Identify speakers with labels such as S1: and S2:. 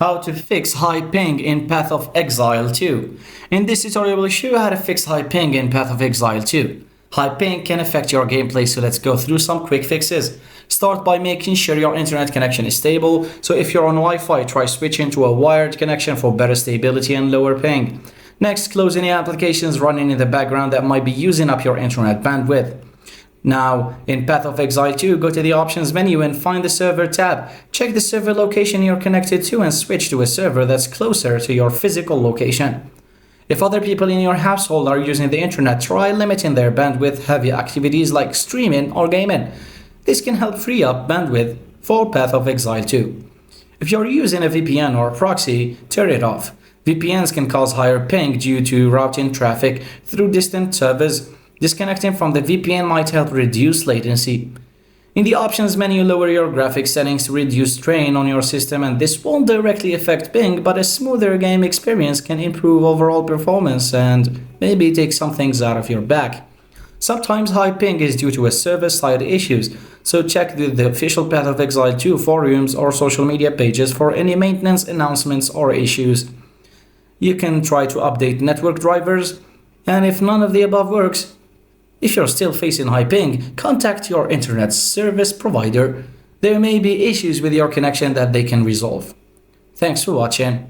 S1: How to fix high ping in Path of Exile 2. In this tutorial, we'll show you how to fix high ping in Path of Exile 2. High ping can affect your gameplay, so let's go through some quick fixes. Start by making sure your internet connection is stable, so if you're on Wi-Fi, try switching to a wired connection for better stability and lower ping. Next, close any applications running in the background that might be using up your internet bandwidth. Now, in Path of Exile 2, go to the Options menu and find the Server tab. Check the server location you're connected to and switch to a server that's closer to your physical location. If other people in your household are using the internet, try limiting their bandwidth-heavy activities like streaming or gaming. This can help free up bandwidth for Path of Exile 2. If you're using a VPN or proxy, turn it off. VPNs can cause higher ping due to routing traffic through distant servers. Disconnecting from the VPN might help reduce latency. In the Options menu, lower your graphics settings to reduce strain on your system, and this won't directly affect ping, but a smoother game experience can improve overall performance and maybe take some things out of your back. Sometimes high ping is due to a server-side issues, so check the official Path of Exile 2 forums or social media pages for any maintenance announcements or issues. You can try to update network drivers, and if none of the above works, if you're still facing high ping, contact your internet service provider. There may be issues with your connection that they can resolve. Thanks for watching.